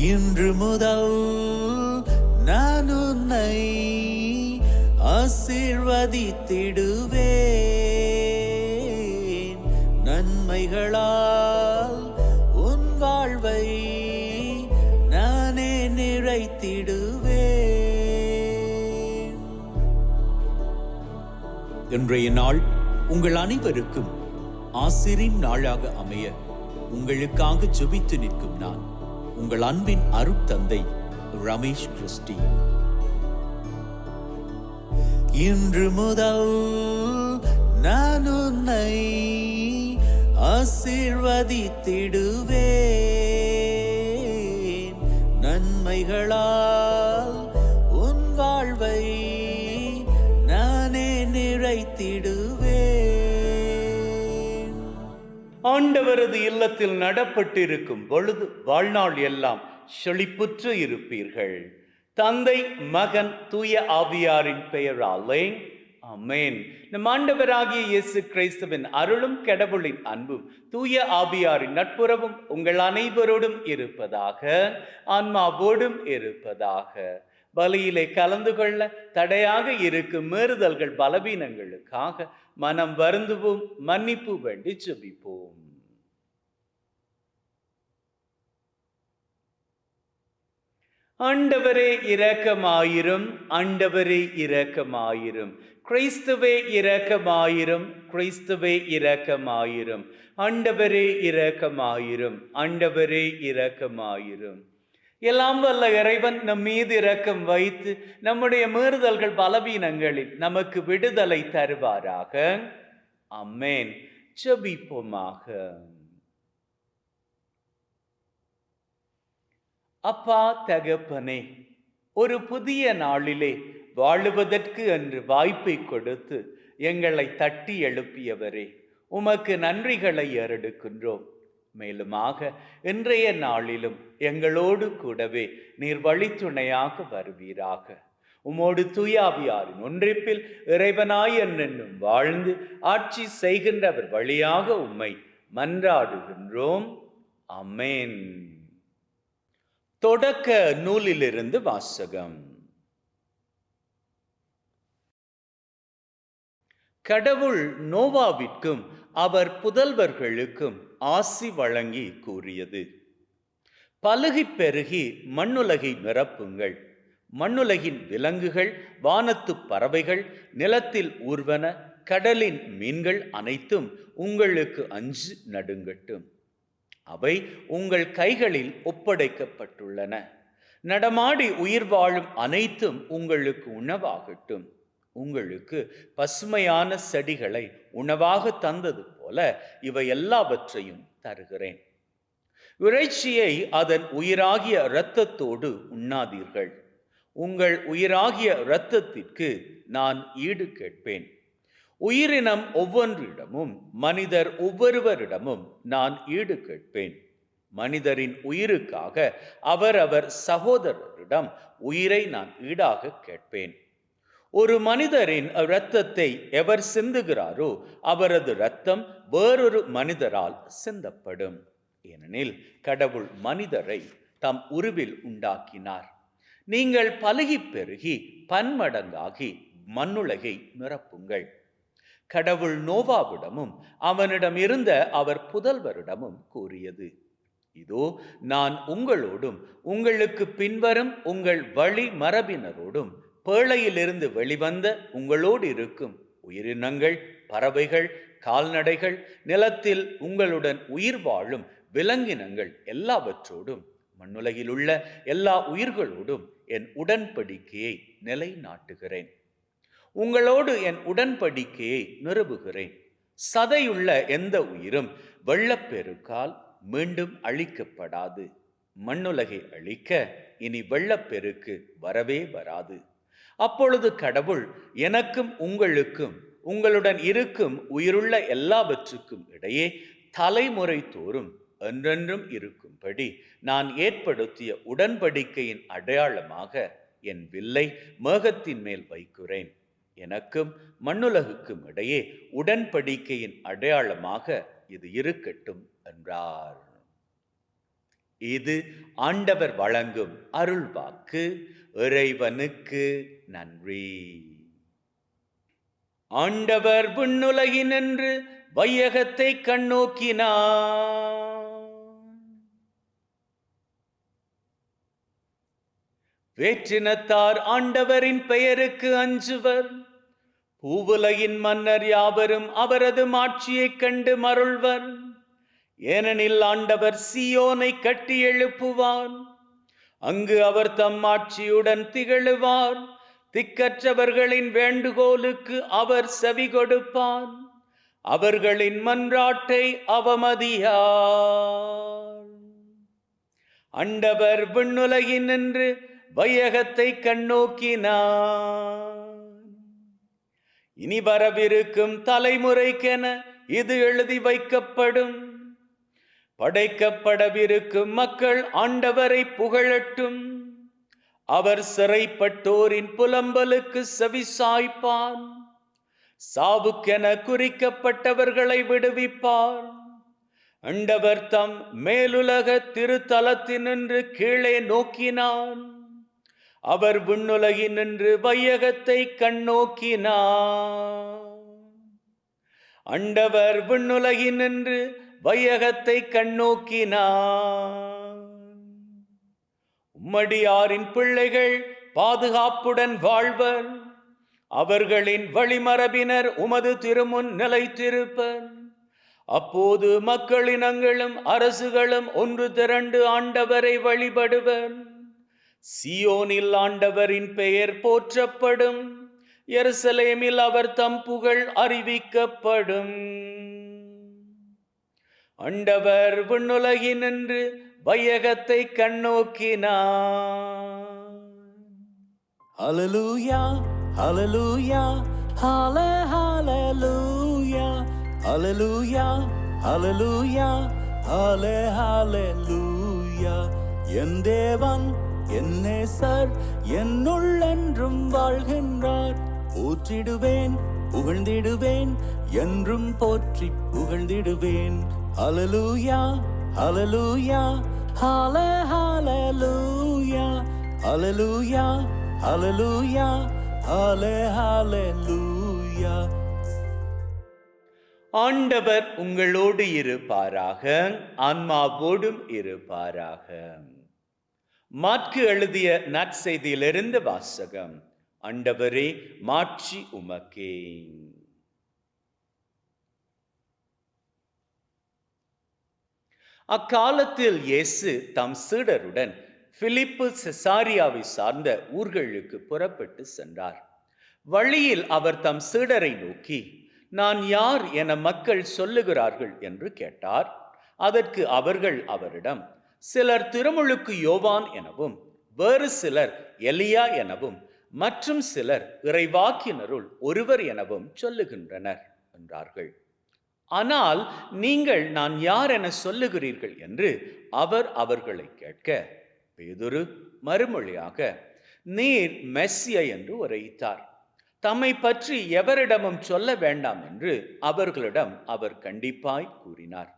இன்று முதல் நான் உன்னை ஆசீர்வதித்திடுவேன். நன்மைகளால் உன் வாழ்வை நானே நிறைத்திடுவேன். இன்றைய நாள் உங்கள் அனைவருக்கும் ஆசிரின் நாளாக அமைய உங்களுக்காக ஜெபித்து நிற்கும் நான் உங்கள் அன்பின் அருட்தந்தை ரமேஷ் கிறிஸ்டி. இன்று முதல் நான் உன்னை ஆசீர்வதித்திடுவேன். நன்மைகளால் உன் வாழ்வை நானே நிறைத்திடுவேன். ஆண்டவரது இல்லத்தில் நடப்பட்டிருக்கும் பொழுது வாழ்நாள் எல்லாம் செழிப்புற்று இருப்பீர்கள். தந்தை, மகன், தூய ஆவியாரின் பெயராலே ஆமென். நம் ஆண்டவராகிய இயேசு கிறிஸ்துவின் அருளும் கடவுளின் அன்பும் தூய ஆவியாரின் நட்புறவும் உங்கள் அனைவரோடும் இருப்பதாக, ஆன்மாவோடும் இருப்பதாக. பலியிலே கலந்து கொள்ள தடையாக இருக்கும் மீறுதல்கள் பலவீனங்களுக்காக மனம் வருந்துவோம், மன்னிப்பு வேண்டி ஜெபிப்போம். ஆண்டவரே இரக்கமாயிரும், ஆண்டவரே இரக்கமாயிரும். கிறிஸ்துவே இரக்கமாயிரும், கிறிஸ்துவே இரக்கமாயிரும். ஆண்டவரே இரக்கமாயிரும், ஆண்டவரே இரக்கமாயிரும். எல்லாம் வல்ல இறைவன் நம் மீது இரக்கம் வைத்து நம்முடைய மீறுதல்கள் பலவீனங்களில் நமக்கு விடுதலை தருவாராக. ஆமென். ஜெபிப்போமாக. அப்பா தகப்பனே, ஒரு புதிய நாளிலே வாழுவதற்கு என்று வாய்ப்பை கொடுத்து எங்களை தட்டி எழுப்பியவரே, உமக்கு நன்றிகளை ஏறெடுக்கின்றோம். மேலுமாக இன்றைய நாளிலும் எங்களோடு கூடவே நீர் வழித்துணையாக வருவீராக. உமோடு தூயாவியாரின் ஒன்றிப்பில் இறைவனாய் என்னென்னும் வாழ்ந்து ஆட்சி செய்கின்றவர் வழியாக உம்மை மன்றாடுகின்றோம். ஆமென். தொடக்க நூலிலிருந்து வாசகம். கடவுள் நோவாவிற்கும் அவர் புதல்வர்களுக்கும் ஆசி வழங்கி கூறியது: பலுகி பெருகி மண்ணுலகை நிரப்புங்கள். மண்ணுலகின் விலங்குகள், வானத்து பறவைகள், நிலத்தில் ஊர்வன, கடலின் மீன்கள் அனைத்தும் உங்களுக்கு அஞ்சு நடுங்கட்டும். அவை உங்கள் கைகளில் ஒப்படைக்கப்பட்டுள்ளன. நடமாடி உயிர் வாழும் அனைத்தும் உங்களுக்கு உணவாகட்டும். உங்களுக்கு பசுமையான செடிகளை உணவாக தந்தது போல இவை எல்லாவற்றையும் தருகிறேன். இறைச்சியை அதன் உயிராகிய இரத்தத்தோடு உண்ணாதீர்கள். உங்கள் உயிராகிய இரத்தத்திற்கு நான் ஈடு கேட்பேன். உயிரினம் ஒவ்வொன்றிடமும், மனிதர் ஒவ்வொருவரிடமும் நான் ஈடு கேட்பேன். மனிதரின் உயிருக்காக அவரவர் சகோதரரிடம் உயிரை நான் ஈடாக கேட்பேன். ஒரு மனிதரின் இரத்தத்தை எவர் சிந்துகிறாரோ அவரது இரத்தம் வேறொரு மனிதரால் சிந்தப்படும். ஏனெனில் கடவுள் மனிதரை தம் உருவில் உண்டாக்கினார். நீங்கள் பலுகி பெருகி பன்மடங்காகி மண்ணுலகை நிரப்புங்கள். கடவுள் நோவாவிடமும் அவனிடம் இருந்த அவர் புதல்வரிடமும் கூறியது: இதோ நான் உங்களோடும் உங்களுக்கு பின்வரும் உங்கள் வழி மரபினரோடும் பேழையிலிருந்து வெளிவந்த உங்களோடு இருக்கும் உயிரினங்கள், பறவைகள், கால்நடைகள், நிலத்தில் உங்களுடன் உயிர் வாழும் விலங்கினங்கள் எல்லாவற்றோடும், மண்ணுலகில் உள்ள எல்லா உயிர்களோடும் என் உடன்படிக்கையை நிலைநாட்டுகிறேன். உங்களோடு என் உடன்படிக்கையை நிறுவுகிறேன். சதையுள்ள எந்த உயிரும் வெள்ளப்பெருக்கால் மீண்டும் அழிக்கப்படாது. மண்ணுலகை அழிக்க இனி வெள்ளப்பெருக்கு வரவே வராது. அப்பொழுது கடவுள் எனக்கும் உங்களுக்கும் உங்களுடன் இருக்கும் உயிருள்ள எல்லாவற்றுக்கும் இடையே தலைமுறை தோறும் என்றென்றும் இருக்கும்படி நான் ஏற்படுத்திய உடன்படிக்கையின் அடையாளமாக என் வில்லை மேகத்தின் மேல் வைக்கிறேன். எனக்கும் மண்ணுலகுக்கும் இடையே உடன்படிக்கையின் அடையாளமாக இது இருக்கட்டும் என்றார். இது ஆண்டவர் வழங்கும் அருள்வாக்கு. இறைவனுக்கு நன்றி. ஆண்டவர் விண்ணுலகினின்று வையகத்தை கண்ணோக்கினார். வேற்றினத்தார் ஆண்டவரின் பெயருக்கு அஞ்சுவர். பூவுலகின் மன்னர் யாவரும் அவரது மாட்சியைக் கண்டு மருள்வர். ஏனெனில் ஆண்டவர் சீயோனை கட்டி எழுப்புவார். அங்கு அவர் தம் ஆட்சியுடன் திகழுவார். திக்கற்றவர்களின் வேண்டுகோளுக்கு அவர் செவி கொடுப்பார். அவர்களின் மன்றாட்டை அவமதியார். ஆண்டவர் விண்ணுலகினின்று வையகத்தை கண்ணோக்கினார். இனி வரவிருக்கும் தலைமுறைக்கென இது எழுதி வைக்கப்படும். படைக்கப்படவிருக்கும் மக்கள் ஆண்டவரை புகழட்டும். அவர் சிறைப்பட்டோரின் புலம்பலுக்கு செவிசாய்ப்பார். சாவுக்கென குறிக்கப்பட்டவர்களை விடுவிப்பார். ஆண்டவர் தம் மேலுலக திருத்தலத்தினின்று கீழே நோக்கினார். அவர் விண்ணுலகினின்று வையகத்தை கண்ணோக்கினார். ஆண்டவர் விண்ணுலகினின்று வையகத்தை கண்ணோக்கினார். உம்மடியாரின் பிள்ளைகள் பாதுகாப்புடன் வாழ்வர். அவர்களின் வழிமரபினர் உமது திருமுன் நிலைத்திருப்பர். அப்போது மக்களினங்களும் அரசுகளும் ஒன்று திரண்டு ஆண்டவரை வழிபடுவர். சீயோனில் ஆண்டவரின் பெயர் போற்றப்படும். எருசலேமில் அவர் தம் புகழ் அறிவிக்கப்படும். ஆண்டவர் விண்ணுலகினின்று வையகத்தை கண்ணோக்கினார். ஹல்லேலூயா ஹல்லேலூயா ஹல்லேலூயா ஹல்லேலூயா ஹல்லேலூயா ஹல்லேலூயா. என் தேவன் என் நேசர் என்னுள் என்றும் வாழ்கின்றார். போற்றிடுவேன் புகழ்ந்திடுவேன் என்றும் போற்றி புகழ்ந்திடுவேன். ஹல்லேலூயா ஹல்லேலூயா ஹல்லேலூயா ஹல்லேலூயா ஹல்லேலூயா ஹல்லேலூயா. ஆண்டவர் உங்களோடு இருப்பாராக, ஆன்மாவோடும் இருப்பாராக. மாற்கு எழுதிய நற்செய்தியிலிருந்து வாசகம். ஆண்டவரே, மாட்சி உமக்கே. அக்காலத்தில் இயேசு தம் சீடருடன் பிலிப்பு செசாரியாவை சார்ந்த ஊர்களுக்கு புறப்பட்டு சென்றார். வழியில் அவர் தம் சீடரை நோக்கி, நான் யார் என மக்கள் சொல்லுகிறார்கள் என்று கேட்டார். அதற்கு அவர்கள் அவரிடம், சிலர் திருமுழுக்கு யோவான் எனவும், வேறு சிலர் எலியா எனவும், மற்றும் சிலர் இறைவாக்கினருள் ஒருவர் எனவும் சொல்லுகின்றனர் என்றார்கள். ஆனால் நீங்கள் நான் யார் என சொல்லுகிறீர்கள் என்று அவர் அவர்களை கேட்க, பேதுரு மறுமொழியாக, நீர் மெஸ்ஸியா என்று உரைத்தார். தம்மை பற்றி எவரிடமும் சொல்ல வேண்டாம் என்று அவர்களிடம் அவர் கண்டிப்பாய் கூறினார்.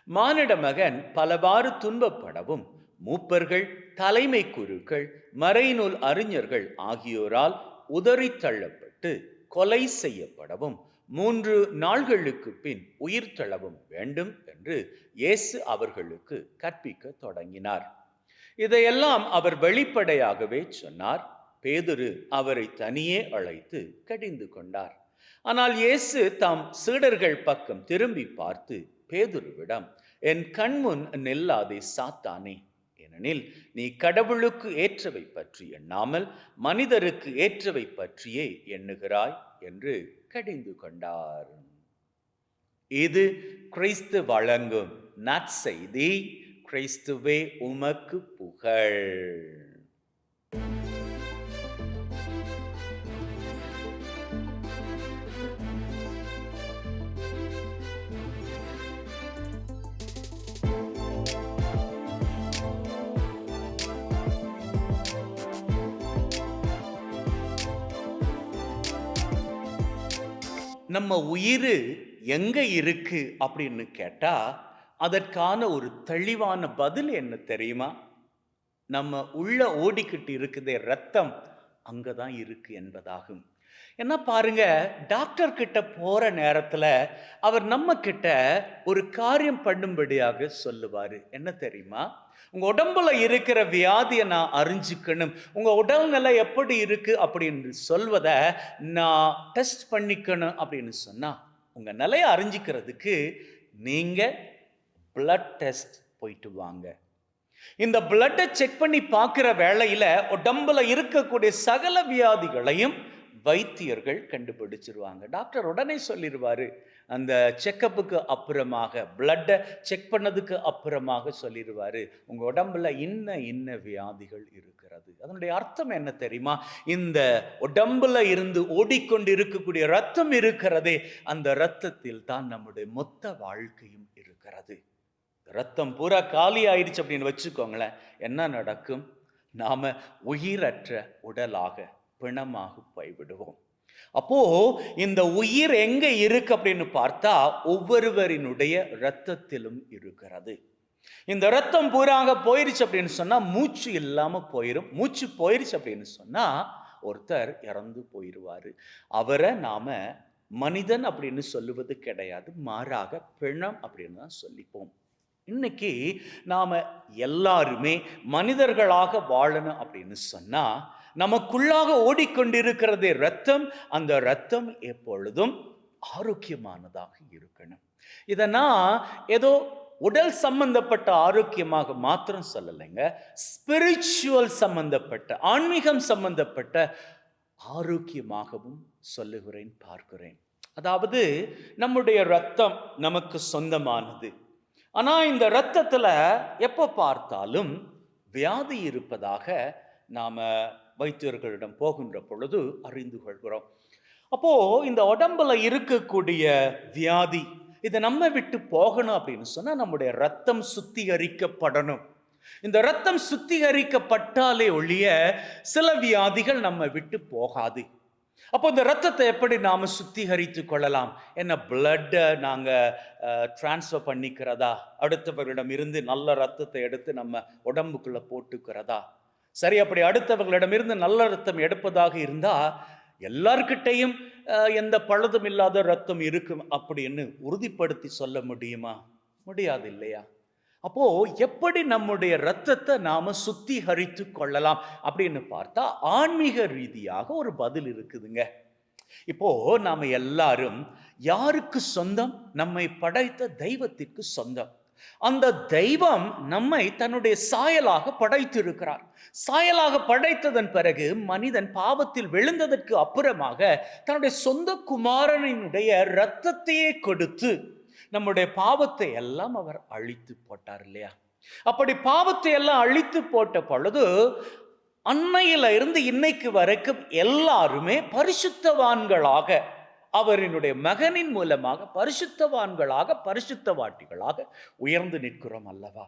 மானிட மகன் பலவாறு துன்பப்படவும், மூப்பர்கள், தலைமை குருக்கள், மறைநூல் அறிஞர்கள் ஆகியோரால் உதறி தள்ளப்பட்டு கொலை செய்யப்படவும், 3 நாள்களுக்கு பின் உயிர் தள்ளவும் வேண்டும் என்று இயேசு அவர்களுக்கு கற்பிக்க தொடங்கினார். இதையெல்லாம் அவர் வெளிப்படையாகவே சொன்னார். பேதுரு அவரை தனியே அழைத்து கடிந்து கொண்டார். ஆனால் இயேசு தாம் சீடர்கள் பக்கம் திரும்பி பார்த்து பேதுருவிடம், என் கண்முன் நில்லாதே சாத்தானே, ஏனெனில் நீ கடவுளுக்கு ஏற்றவை பற்றி எண்ணாமல் மனிதருக்கு ஏற்றவை பற்றியே எண்ணுகிறாய் என்று கடிந்து கொண்டார். இது கிறிஸ்து வழங்கும் நற்செய்தி. கிறிஸ்துவே உமக்கு புகழ். நம்ம உயிர் எங்க இருக்கு அப்படின்னு கேட்டா, அதற்கான ஒரு தெளிவான பதில் என்ன தெரியுமா? நம்ம உள்ள ஓடிக்கிட்டு இருக்குதே ரத்தம், அங்கதான் இருக்கு என்பதாகும். என்ன பாருங்க, டாக்டர் கிட்ட போற நேரத்துல அவர் நம்ம கிட்ட ஒரு காரியம் பண்ணும்படியாக சொல்லுவாரு. என்ன தெரியுமா? உங்க உடம்புல இருக்கிற வியாதியை நான் அறிஞ்சுக்கணும், உங்க உடல்நிலை எப்படி இருக்கு அப்படின்னு சொல்வத நான் டெஸ்ட் பண்ணிக்கணும் அப்படின்னு சொன்னா, உங்க நிலையை அறிஞ்சிக்கிறதுக்கு நீங்க பிளட் டெஸ்ட் போயிட்டு வாங்க. இந்த பிளட்டை செக் பண்ணி பார்க்கிற வேளையில உடம்புல இருக்கக்கூடிய சகல வியாதிகளையும் வைத்தியர்கள் கண்டுபிடிச்சிருவாங்க. டாக்டர் உடனே சொல்லிடுவாரு, அந்த செக்கப்புக்கு அப்புறமாக, பிளட்டை செக் பண்ணதுக்கு அப்புறமாக சொல்லிடுவாரு, உங்க உடம்புல இன்ன வியாதிகள் இருக்கிறது. அதனுடைய அர்த்தம் என்ன தெரியுமா? இந்த உடம்புல இருந்து ஓடிக்கொண்டு இருக்கக்கூடிய ரத்தம் இருக்கிறதே, அந்த ரத்தத்தில் தான் நம்முடைய மொத்த வாழ்க்கையும் இருக்கிறது. ரத்தம் பூரா காலி ஆயிடுச்சு அப்படின்னு வச்சுக்கோங்களேன், என்ன நடக்கும்? நாம உயிரற்ற உடலாக, பிணமாக போய்விடுவோம். அப்போ இந்த உயிர் எங்க இருக்கு அப்படின்னு பார்த்தா, ஒவ்வொருவரினுடைய இரத்தத்திலும் இருக்கிறது. இந்த ரத்தம் பூராக போயிருச்சு அப்படின்னு சொன்னா மூச்சு இல்லாம போயிரும். மூச்சு போயிருச்சு அப்படின்னு சொன்னா ஒருத்தர் இறந்து போயிருவாரு. அவரை நாம மனிதன் அப்படின்னு சொல்லுவது கிடையாது, மாறாக பிணம் அப்படின்னு தான் சொல்லிப்போம். இன்னைக்கு நாம எல்லாருமே மனிதர்களாக வாழணும் அப்படின்னு சொன்னா, நமக்குள்ளாக ஓடிக்கொண்டிருக்கிறதே ரத்தம். அந்த ரத்தம் எப்பொழுதும் ஆரோக்கியமானதாக இருக்கணும். இதை நான் ஏதோ உடல் சம்பந்தப்பட்ட ஆரோக்கியமாக மாத்திரம் சொல்லலைங்க, ஸ்பிரிச்சுவல் சம்பந்தப்பட்ட, ஆன்மீகம் சம்பந்தப்பட்ட ஆரோக்கியமாகவும் சொல்லுகிறேன், பார்க்கிறேன். அதாவது நம்முடைய ரத்தம் நமக்கு சொந்தமானது. ஆனா இந்த ரத்தத்துல எப்ப பார்த்தாலும் வியாதி இருப்பதாக நாம வைத்தியர்களிடம் போகின்ற பொழுது அறிந்து கொள்கிறோம். அப்போ இந்த உடம்புல இருக்கக்கூடிய வியாதி, இதை நம்ம விட்டு போகணும் அப்படின்னு சொன்னா நம்முடைய ரத்தம் சுத்திகரிக்கப்படணும். இந்த ரத்தம் சுத்திகரிக்கப்பட்டாலே ஒழிய சில வியாதிகள் நம்ம விட்டு போகாது. அப்போ இந்த ரத்தத்தை எப்படி நாம சுத்திகரித்து கொள்ளலாம்? என்ன பிளட்டை நாங்க டிரான்ஸ்ஃபர் பண்ணிக்கிறதா? அடுத்தவர்களிடம் இருந்து நல்ல ரத்தத்தை எடுத்து நம்ம உடம்புக்குள்ள போட்டுக்கிறதா? சரி, அப்படி அடுத்தவர்களிடம் இருந்து நல்ல ரத்தம் எடுப்பதாக இருந்தா எல்லார்கிட்டையும் எந்த பழுதும் இல்லாத ரத்தம் இருக்கும் அப்படின்னு உறுதிப்படுத்தி சொல்ல முடியுமா? முடியாது இல்லையா? அப்போ எப்படி நம்முடைய ரத்தத்தை நாம சுத்திகரித்து கொள்ளலாம் அப்படின்னு பார்த்தா ஆன்மீக ரீதியாக ஒரு பதில் இருக்குதுங்க. இப்போ நாம எல்லாரும் யாருக்கு சொந்தம்? நம்மை படைத்த தெய்வத்திற்கு சொந்தம். அந்த தெய்வம் நம்மை தன்னுடைய சாயலாக படைத்திருக்கிறார். சாயலாக படைத்ததன் பிறகு மனிதன் பாவத்தில் விழுந்ததற்கு அப்புறமாக தன்னுடைய சொந்த குமாரனினுடைய இரத்தத்தையே கொடுத்து நம்முடைய பாவத்தை எல்லாம் அவர் அழித்து போட்டார் இல்லையா? அப்படி பாவத்தை எல்லாம் அழித்து போட்ட பொழுது அன்னையில இருந்து இன்னைக்கு வரைக்கும் எல்லாருமே பரிசுத்தவான்களாக, அவரினுடைய மகனின் மூலமாக பரிசுத்தவான்களாக, பரிசுத்தவாட்டிகளாக உயர்ந்து நிற்கிறோம் அல்லவா?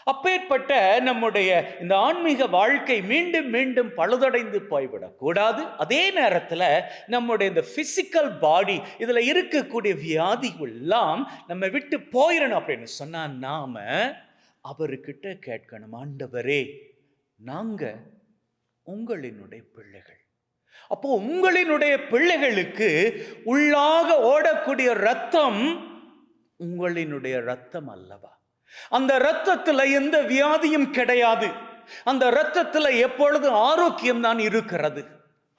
அப்பேற்பட்ட நம்முடைய இந்த ஆன்மீக வாழ்க்கை மீண்டும் மீண்டும் பழுதடைந்து போய்விடக் கூடாது. அதே நேரத்தில் நம்முடைய இந்த பிசிக்கல் பாடி, இதுல இருக்கக்கூடிய வியாதிகள் எல்லாம் நம்ம விட்டு போயிடணும் அப்படின்னு சொன்னா நாம அவர்கிட்ட கேட்கணும், ஆண்டவரே, நாங்க உங்களினுடைய பிள்ளைகள். அப்போ உங்களினுடைய பிள்ளைகளுக்கு உள்ளாக ஓடக்கூடிய ரத்தம் உங்களினுடைய ரத்தம் அல்லவா? அந்த இரத்தத்துல எந்த வியாதியும் கிடையாது. அந்த இரத்தத்துல எப்பொழுது ஆரோக்கியம் தான் இருக்கிறது.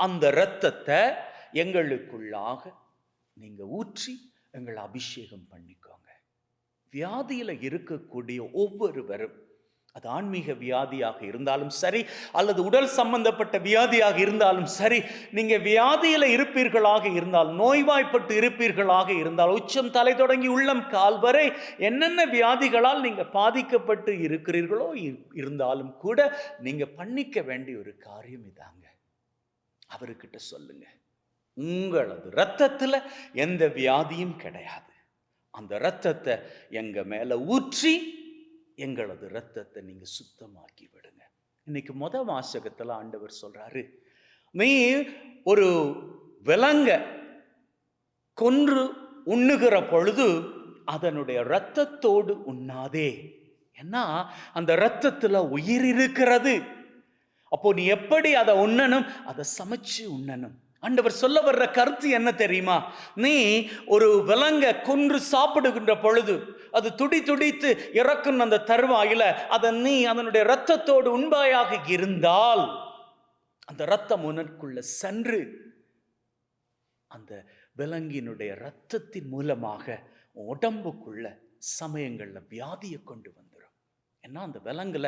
அந்த இரத்தத்தை எங்களுக்குள்ளாக நீங்க ஊற்றி எங்களை அபிஷேகம் பண்ணிக்கோங்க. வியாதியில இருக்கக்கூடிய ஒவ்வொருவரும், அது ஆன்மீக வியாதியாக இருந்தாலும் சரி, அல்லது உடல் சம்பந்தப்பட்ட வியாதியாக இருந்தாலும் சரி, நீங்க வியாதியில இருப்பீர்களாக இருந்தால், நோய்வாய்ப்பட்டு இருப்பீர்களாக இருந்தால், உச்சம் தலை தொடங்கி உள்ளம் கால் வரை என்னென்ன வியாதிகளால் நீங்க பாதிக்கப்பட்டு இருக்கிறீர்களோ இருந்தாலும் கூட நீங்க பண்ணிக்க வேண்டிய ஒரு காரியம் இதாங்க. அவர்கிட்ட சொல்லுங்க, உங்களது இரத்தத்துல எந்த வியாதியும் கிடையாது. அந்த இரத்தத்தை எங்க மேல ஊற்றி எங்களது இரத்தத்தை நீங்க சுத்தமாக்கி விடுங்க. இன்னைக்கு வாசகத்துல ஆண்டவர் சொல்றாரு, நீ ஒரு விலங்க கொன்று உண்ணுகிற பொழுது அதனுடைய இரத்தத்தோடு உண்ணாதே. ஏன்னா அந்த இரத்தத்துல உயிர் இருக்கிறது. அப்போ நீ எப்படி அதை உண்ணணும்? அதை சமைச்சு உண்ணணும். ஆண்டவர் சொல்ல வர்ற கருத்து என்ன தெரியுமா? நீ ஒரு விலங்கை கொன்று சாப்பிடுகின்ற பொழுது அது துடி துடித்து இறக்கும் அந்த தருவாயில அதை நீ அதனுடைய இரத்தத்தோடு உண்பாயாக இருந்தால் அந்த இரத்தம் உனக்குள்ள சென்று அந்த விலங்கினுடைய இரத்தத்தின் மூலமாக உடம்புக்குள்ள சமயங்கள்ல வியாதியை கொண்டு வந்துடும். ஏன்னா அந்த விலங்குல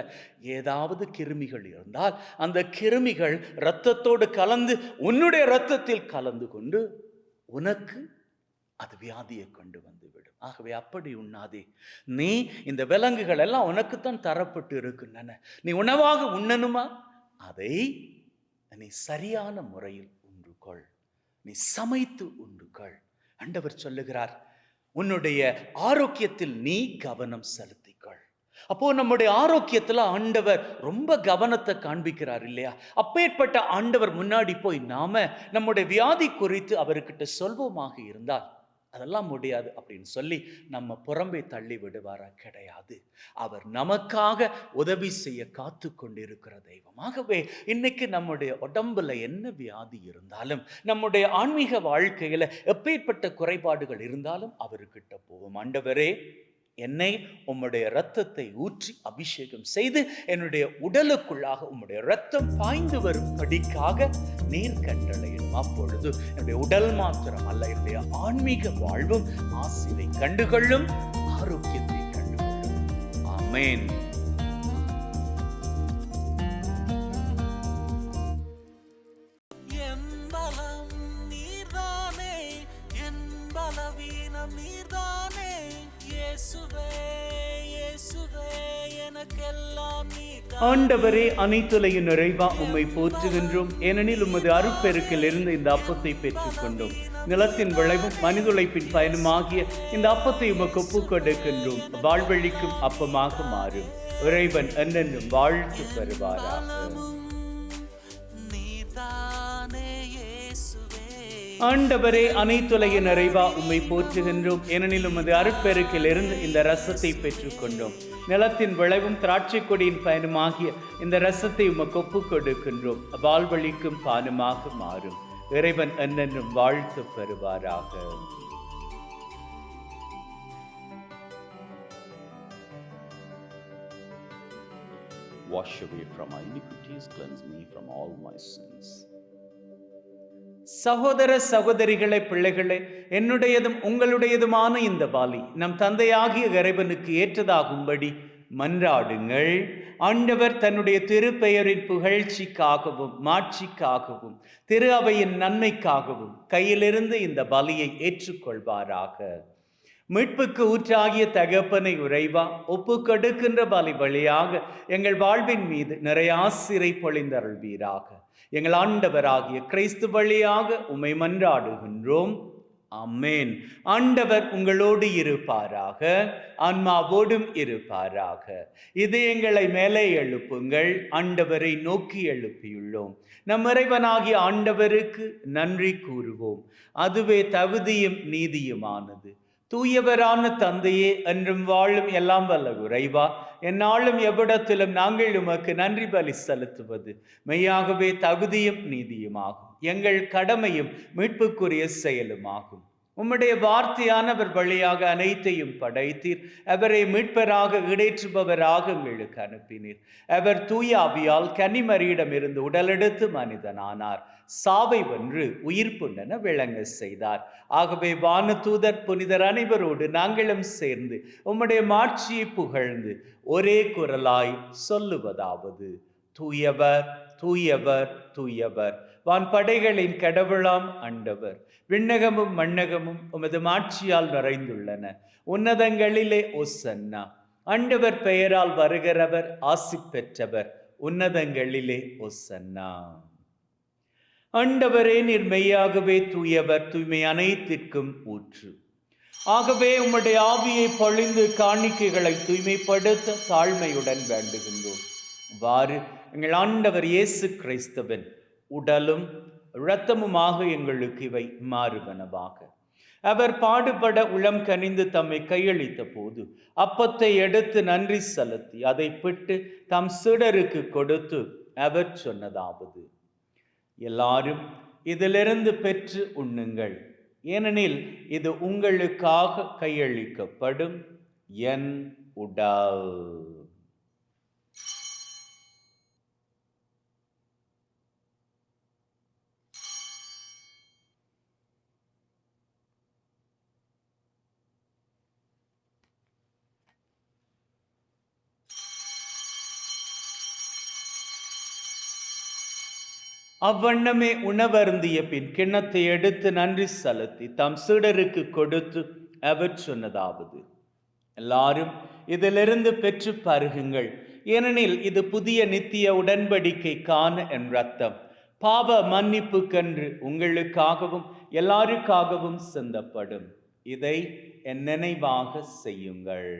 ஏதாவது கிருமிகள் இருந்தால் அந்த கிருமிகள் இரத்தத்தோடு கலந்து உன்னுடைய இரத்தத்தில் கலந்து கொண்டு உனக்கு அது வியாதியை கொண்டு வந்து விடும். ஆகவே அப்படி உண்ணாதே. நீ இந்த விலங்குகள் எல்லாம் உனக்குத்தான் தரப்பட்டு இருக்கின்றன. நீ உணவாக உண்ணணுமா? அதை நீ சரியான முறையில் உண்டுகொள். நீ சமைத்து உண்டுகொள். ஆண்டவர் சொல்லுகிறார், உன்னுடைய ஆரோக்கியத்தில் நீ கவனம் செலுத்திக்கொள். அப்போ நம்முடைய ஆரோக்கியத்துல ஆண்டவர் ரொம்ப கவனத்தை காண்பிக்கிறார் இல்லையா? அப்பேற்பட்ட ஆண்டவர் முன்னாடி போய் நாம நம்முடைய வியாதி குறித்து அவர்கிட்ட சொல்வோமாக இருந்தால் அதெல்லாம் முடியாது அப்படின்னு சொல்லி நம்ம புறம்பே தள்ளி விடுவாரா? கிடையாது. அவர் நமக்காக உதவி செய்ய காத்து கொண்டிருக்கிற தெய்வம். ஆகவே இன்னைக்கு நம்முடைய உடம்புல என்ன வியாதி இருந்தாலும், நம்முடைய ஆன்மீக வாழ்க்கையில எப்பேற்பட்ட குறைபாடுகள் இருந்தாலும் அவர்கிட்ட போவோம். ஆண்டவரே, என்னை உம்முடைய இரத்தத்தை ஊற்றி அபிஷேகம் செய்து என்னுடைய உடலுக்குள்ளாக உம்முடைய இரத்தம் பாய்ந்து வரும் படிக்காக நீர் கட்டளையிடும். அப்பொழுது என்னுடைய உடல் மாத்திரம் அல்ல, என்னுடைய ஆன்மீக வாழ்வும் ஆசீரை கண்டுகொள்ளும், ஆரோக்கியத்தை கண்டுகொள்ளும். ஆமென். ஆண்டவரே, அனைத்துலகின் நிறைவா உம்மை போற்றுகின்றோம். ஏனெனில் உமது அருட்பெருக்கில் இருந்து இந்த அப்பத்தை பெற்றுக் கொண்டோம். நிலத்தின் விளைவும் மனிதுழைப்பின் பயனுமாகிய இந்த அப்பத்தை உமக்கு ஒப்புக் கொடுக்கின்றோம். வாழ்வழிக்கும் அப்பமாக மாறும். இறைவன் என்னென்னும் வாழ்த்து பெறுவாராக. ஆண்டவரே, அனைத்துலகின் நிறைவா உம்மை போற்றுகின்றோம். ஏனெனில் உமது அருட்பெருக்கில் இருந்து இந்த ரசத்தை பெற்றுக் கொண்டோம். நிலத்தின் விளைவும் திராட்சை கொடியின் பயனுமாகிய இந்த ரசத்தை உமக்கு ஒப்புக் கொடுக்கின்றோம். வாழ்வழிக்கும் பானமாக மாறும். இறைவன் என்னென்னும் வாழ்த்து பெறுவாராக. Wash away from my iniquities, cleanse me from all my sins. சகோதர சகோதரிகளே, பிள்ளைகளே, என்னுடையதும் உங்களுடையதுமான இந்த பலி நம் தந்தையாகிய இறைவனுக்கு ஏற்றதாகும்படி மன்றாடுங்கள். ஆண்டவர் தன்னுடைய திருப்பெயரின் புகழ்ச்சிக்காகவும் மாட்சிக்காகவும் திரு அவையின் நன்மைக்காகவும் கையிலிருந்து இந்த பலியை ஏற்றுக்கொள்வாராக. மீட்புக்கு ஊற்றாகிய தகப்பனை உறைவா, ஒப்பு கொடுக்கின்ற பலி வழியாக எங்கள் வாழ்வின் மீது நிறைய ஆசிரை பொழிந்தருள்வீராக. எங்கள் ஆண்டவராகிய கிறிஸ்து வழியாக உம்மை மன்றாடுகின்றோம். ஆமென். ஆண்டவர் உங்களோடு இருப்பாராக, ஆன்மாவோடும் இருப்பாராக. இதயங்களை மேலே எழுப்புங்கள், ஆண்டவரை நோக்கி எழுப்பியுள்ளோம். நம் இறைவனாகிய ஆண்டவருக்கு நன்றி கூறுவோம். அதுவே தகுதியும் நீதியுமானது. தூயவரான தந்தையே, என்றும் வாழும் எல்லாம் வல்ல இறைவா, எந்நாளும் எவ்விடத்திலும் நாங்கள் உமக்கு நன்றி பலி செலுத்துவது மெய்யாகவே தகுதியும் நீதியுமாகும். எங்கள் கடமையும் மீட்புக்குரிய செயலுமாகும். உம்முடைய வார்த்தையானவர் வழியாக அனைத்தையும் படைத்தீர். அவரை மீட்பராக ஈடேற்றுபவராக எங்களுக்கு அனுப்பினீர். அவர் தூய ஆவியால் கன்னிமரியிடமிருந்து உடலெடுத்து மனிதனானார். சாவை வென்று உயிர்ப்புண்டென விளங்க செய்தார். ஆகவே வானதூதர் புனிதர் அனைவரோடு நாங்களும் சேர்ந்து உம்முடைய மாட்சியை புகழ்ந்து ஒரே குரலாய் சொல்லுவதாவது: தூயவர், தூயவர், தூயவர், வான் படைகளின் கடவுளாம் ஆண்டவர். விண்ணகமும் மண்ணகமும் உமது மாட்சியால் நிறைந்துள்ளன. உன்னதங்களிலே ஓசன்னா. ஆண்டவர் பெயரால் வருகிறவர் ஆசி பெற்றவர். உன்னதங்களிலே ஓசன்னா. ஆண்டவரே, நீர் மெய்யாகவே தூயவர், தூய்மை அனைத்திற்கும் ஊற்று. ஆகவே உம்முடைய ஆவியை பொழிந்து காணிக்கைகளை தூய்மைப்படுத்த தாழ்மையுடன் வேண்டுகின்றோம். வாறு எங்கள் ஆண்டவர் இயேசு கிறிஸ்துவின் உடலும் இரத்தமுமாக எங்களுக்கு இவை மாறுவனவாக. அவர் பாடுபட உளம் கனிந்து தம்மை கையளித்த போது அப்பத்தை எடுத்து நன்றி செலுத்தி அதை பிட்டு தம் சீடருக்கு கொடுத்து அவர் சொன்னதாவது, எல்லாரும் இதிலிருந்து பெற்று உண்ணுங்கள், ஏனெனில் இது உங்களுக்காக கையளிக்கப்படும் என் உடல். அவ்வண்ணமே உணவருந்திய பின் கிண்ணத்தை எடுத்து நன்றி செலுத்தி தம் சீடருக்கு கொடுத்து அவர் சொன்னதாவது, எல்லாரும் இதிலிருந்து பெற்று பருகுங்கள், ஏனெனில் இது புதிய நித்திய உடன்படிக்கைக்கான என் இரத்தம், பாவ மன்னிப்புக்கென்று உங்களுக்காகவும் எல்லாருக்காகவும் சிந்தப்படும். இதை என் நினைவாக செய்யுங்கள்.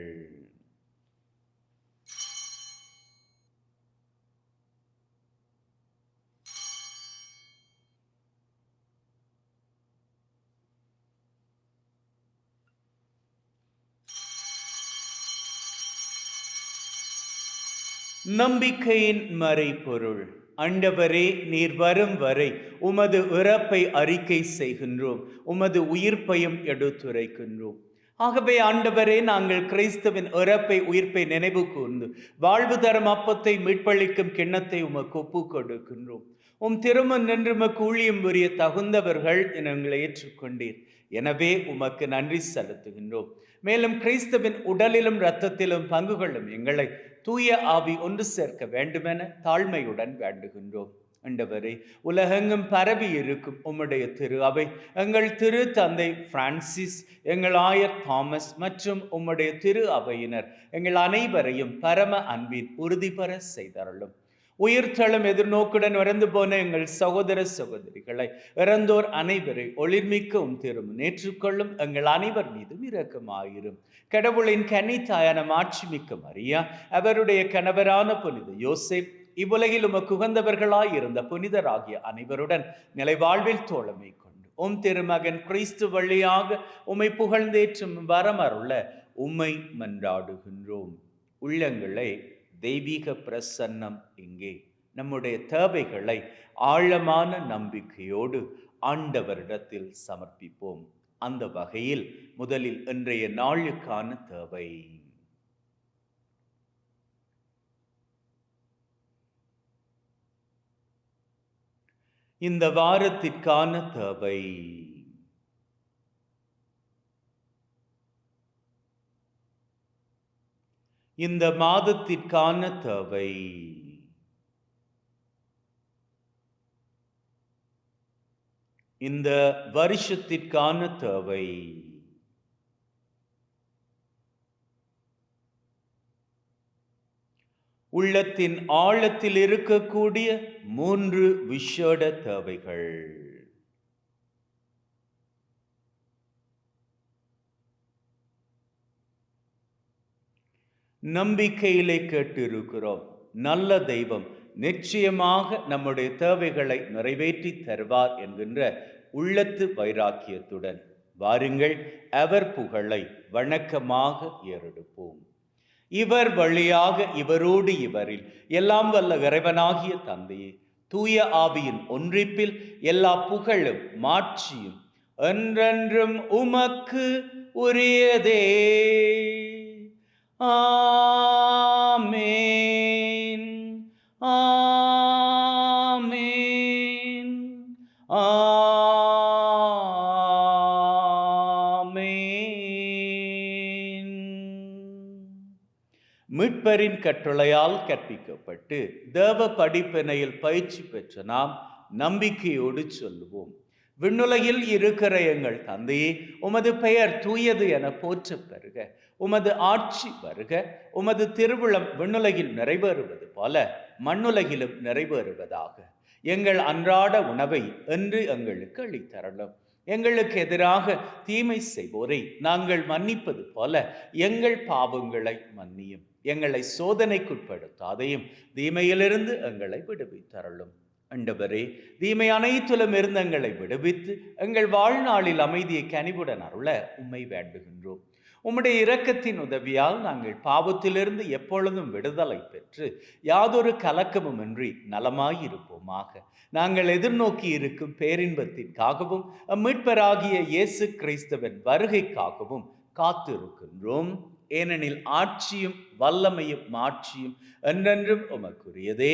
நம்பிக்கையின் மறைபொருள். ஆண்டவரே, நீர் வரும் வரை உமது இறப்பை அறிக்கை செய்கின்றோம், உமது உயிர்ப்பையும் எடுத்துரைக்கின்றோம். ஆகவே ஆண்டவரே, நாங்கள் கிறிஸ்துவின் இறப்பை உயிர்ப்பை நினைவு கூர்ந்து வாழ்வு தரும் அப்பத்தை மீட்பளிக்கும் கிண்ணத்தை உமக்கு ஒப்பு கொடுக்கின்றோம். உம் திருமண் நின்று உமக்கு ஊழியம் புரிய தகுந்தவர்கள் என எங்களை ஏற்றுக்கொண்டீர். எனவே உமக்கு நன்றி செலுத்துகின்றோம். மேலும் கிறிஸ்துவின் உடலிலும் இரத்தத்திலும் பங்கு கொள்ளும் எங்களை தூய ஆவி ஒன்று சேர்க்க வேண்டுமென தாழ்மையுடன் வேண்டுகின்றோம். ஆண்டவரே, உலகெங்கும் பரவி இருக்கும் உம்முடைய திரு அவை, எங்கள் திரு தந்தை பிரான்சிஸ், எங்கள் ஆயர் தாமஸ் மற்றும் உம்முடைய திரு அவையினர் எங்கள் அனைவரையும் பரம அன்பின் உறுதி பெற செய்தருளும். உயிர்த்தெழும் எதிர்நோக்குடன் இறந்து போன எங்கள் சகோதர சகோதரிகளை, இறந்தோர் அனைவரை ஒளிர்மிக்க திரும்ப ஏற்றுக்கொள்ளும். எங்கள் அனைவர் மீதும் இரக்கமாயிரும். கடவுளின் கன்னி தாயான மாட்சிமிக்க மரியா, அவருடைய கணவரான புனித யோசேப், இவ்வுலகில் உமக்கு உகந்தவர்களாய் இருந்த புனிதராகிய அனைவருடன் நிலை வாழ்வில் தோழமை கொண்டு உம் திருமகன் கிறிஸ்து வழியாக உம்மை புகழ்ந்தேற்றும் வரமருள உம்மை மன்றாடுகின்றோம். உள்ளங்களை தெய்வீக பிரசன்னம் இங்கே. நம்முடைய தேவைகளை ஆழமான நம்பிக்கையோடு ஆண்டவரிடத்தில் சமர்ப்பிப்போம். அந்த வகையில் முதலில் இன்றைய நாளுக்கான தேவை. இந்த வாரத்திற்கான தேவை. இந்த மாதத்திற்கான தேவை. இந்த வருஷத்திற்கான தேவை. உள்ளத்தின் ஆழத்தில் இருக்கக்கூடிய 3 விசேட தேவைகள். நம்பிக்கையிலே கேட்டிருக்கிறோம். நல்ல தெய்வம் நிச்சயமாக நம்முடைய தேவைகளை நிறைவேற்றி தருவார் என்கின்ற உள்ளத்து வைராக்கியத்துடன் வாருங்கள், அவர் புகழை வணக்கமாக ஏறெடுப்போம். இவர் வழியாக, இவரோடு, இவரில் எல்லாம் வல்ல இறைவனாகிய தந்தையே, தூய ஆவியின் ஒன்றிப்பில் எல்லா புகழும் மாட்சியும் என்றென்றும் உமக்கு உரியதே. ஆமென், ஆமென், ஆமென். மீட்பரின் கட்டளையால் கற்பிக்கப்பட்டு தேவ படிப்பினையில் பயிற்சி பெற்ற நாம் நம்பிக்கையோடு சொல்லுவோம். விண்ணுலகில் இருக்கிற எங்கள் தந்தையே, உமது பெயர் தூயது என போற்ற பெறுக. உமது ஆட்சி வருக. உமது திருவுளம் விண்ணுலகில் நிறைவேறுவது போல மண்ணுலகிலும் நிறைவேறுவதாக. எங்கள் அன்றாட உணவை இன்று எங்களுக்கு அளித்தருளும். எங்களுக்கு எதிராக தீமை செய்வோரை நாங்கள் மன்னிப்பது போல எங்கள் பாவங்களை மன்னியும். எங்களை சோதனைக்குட்படுத்தாதையும் தீமையிலிருந்து எங்களை விடுவித்தருளும். ஆண்டவரே, தீமை அனைத்திலும் இருந்து எங்களை விடுவித்து எங்கள் வாழ்நாளில் அமைதியை கனிவுடன் அருள உம்மை வேண்டுகின்றோம். உம்முடைய இரக்கத்தின் உதவியால் நாங்கள் பாவத்திலிருந்து எப்பொழுதும் விடுதலை பெற்று யாதொரு கலக்கமுமின்றி நலமாயிருப்போமாக. நாங்கள் எதிர்நோக்கி இருக்கும் பேரின்பத்திற்காகவும் மீட்பராகிய இயேசு கிறிஸ்துவின் வருகைக்காகவும் காத்திருக்கின்றோம். ஏனெனில் ஆட்சியும் வல்லமையும் மாட்சியும் என்றென்றும் உமக்குரியதே.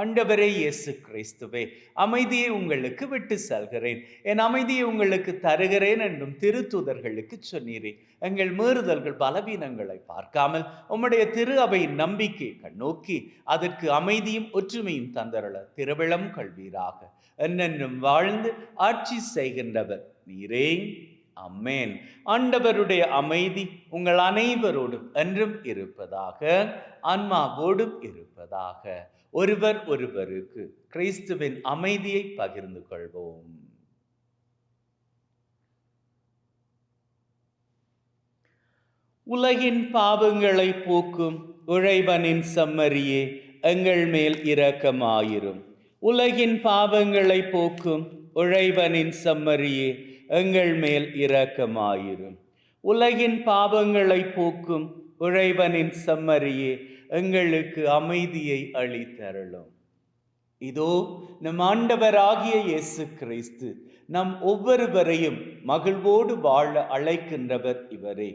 ஆண்டவரே இயேசு கிறிஸ்துவே, அமைதியை உங்களுக்கு விட்டு செல்கிறேன், என் அமைதியை உங்களுக்கு தருகிறேன் என்றும் திருத்தூதர்களுக்கு சொன்னீரே. எங்கள் மீறுதல்கள் பலவீனங்களை பார்க்காமல் உம்முடைய திரு அவையின் நம்பிக்கை கண்ணோக்கி அதற்கு அமைதியும் ஒற்றுமையும் தந்தருள திருவிழம் கல்வீராக. என்னென்றும் வாழ்ந்து ஆட்சி செய்கின்றவர் நீரே. அமேன். ஆண்டவருடைய அமைதி உங்கள் அனைவரோடும் என்றும் இருப்பதாக, ஆன்மாவோடும் இருப்பதாக. ஒருவர் ஒருவருக்கு கிறிஸ்துவின் அமைதியை பகிர்ந்து கொள்வோம். உலகின் பாவங்களை போக்கும் இறைவனின் செம்மறியே, எங்கள் மேல் இரக்கமாயிரும். உலகின் பாவங்களை போக்கும் இறைவனின் செம்மறியே, எங்கள் மேல் இரக்கமாயிரும். உலகின் பாவங்களை போக்கும் இறைவனின் செம்மறியே, எங்களுக்கு அமைதியை அளித்தருளும். இதோ நம் ஆண்டவராகிய இயேசு கிறிஸ்து நம் ஒவ்வொருவரையும் மகிழ்வோடு வாழ அழைக்கின்றவர் இவரே.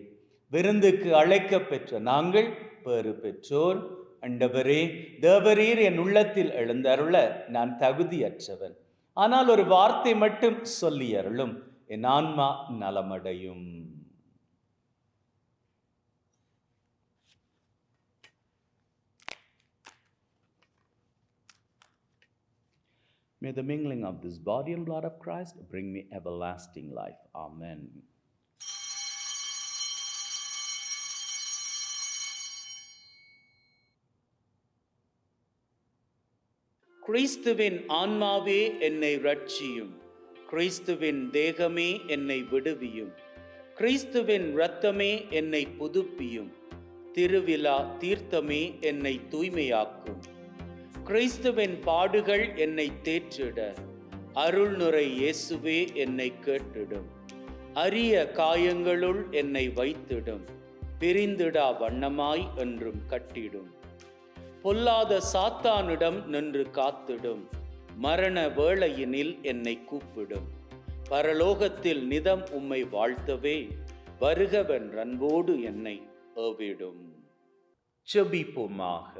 விருந்துக்கு அழைக்க பெற்ற நாங்கள் பேறு பெற்றோர். ஆண்டவரே, தேவரீர் என் உள்ளத்தில் எழுந்தருள நான் தகுதியற்றவன். ஆனால் ஒரு வார்த்தை மட்டும் சொல்லி அருளும், என் ஆன்மா நலமடையும். May the mingling of this body and blood of Christ bring me everlasting life. Amen. கிறிஸ்துவின் ஆன்மாவே என்னை ரட்சியும், கிறிஸ்துவின் தேகமே என்னை விடுவியும், கிறிஸ்துவின் இரத்தமே என்னை புதுப்பியும், திருவிழா தீர்த்தமே என்னை தூய்மையாக்கும். கிறிஸ்துவின் பாடுகள் என்னை தேற்றிட, அருள்நுரை இயேசுவே என்னை கேட்டிடும். அரிய காயங்களுள் என்னை வைத்திடும், பிரிந்திடா வண்ணமாய் என்றும் கட்டிடும். பொல்லாத சாத்தானிடம் நின்று காத்திடும், மரண வேளையினில் என்னை கூப்பிடும். பரலோகத்தில் நிதம் உம்மை வாழ்த்தவே, வருகவன் அன்போடு என்னை ஏவிடும். ஜெபிப்போமாக.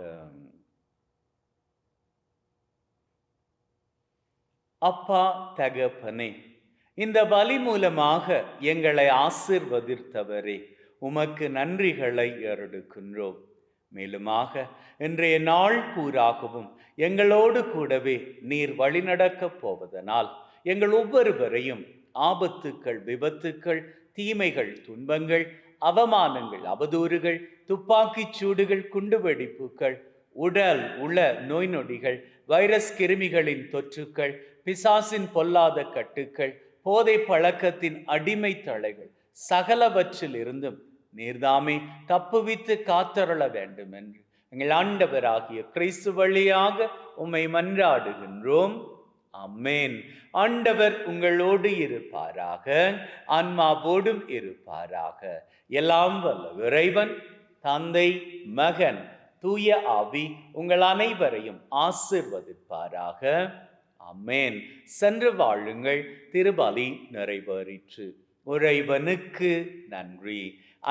அப்பா தகப்பனே, இந்த பலி மூலமாக எங்களை ஆசீர்வதித்தவரே, உமக்கு நன்றிகளை ஏறெடுக்கின்றோம். மேலுமாக இன்றைய நாள் பூராகவும் எங்களோடு கூடவே நீர் வழிநடக்கப் போவதனால் எங்கள் ஒவ்வொருவரையும் ஆபத்துக்கள், விபத்துக்கள், தீமைகள், துன்பங்கள், அவமானங்கள், அவதூறுகள், துப்பாக்கிச் சூடுகள், குண்டுவெடிப்புகள், உடல் உள நோய் நொடிகள், வைரஸ் கிருமிகளின் தொற்றுக்கள், பிசாசின் பொல்லாத கட்டுக்கள், போதை பழக்கத்தின் அடிமை தலைகள் சகலவற்றில் இருந்தும் நீர்தாமே தப்புவித்து காத்தருள வேண்டும் என்று எங்கள் ஆண்டவராகிய கிறிஸ்து வழியாக உம்மை மன்றாடுகின்றோம். ஆமென். ஆண்டவர் உங்களோடு இருப்பாராக, ஆன்மாவோடும் இருப்பாராக. எல்லாம் வல்ல இறைவன் தந்தை, மகன், தூய ஆவி உங்கள் அனைவரையும் ஆசீர்வதிப்பாராக. ஆமென். சென்று வாழுங்கள். திருபலி நிறைவேறிற்று. இறைவனுக்கு நன்றி.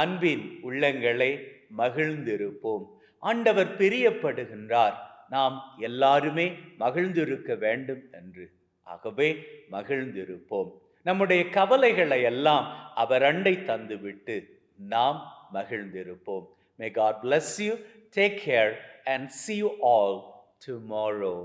அன்பின் உள்ளங்களே, மகிழ்ந்திருப்போம். ஆண்டவர் பிரியப்படுகின்றார், நாம் எல்லாருமே மகிழ்ந்திருக்க வேண்டும் என்று. ஆகவே மகிழ்ந்திருப்போம். நம்முடைய கவலைகளை எல்லாம் அவர் அண்டை தந்துவிட்டு நாம் மகிழ்ந்திருப்போம். May God bless you. Take care and see you all tomorrow.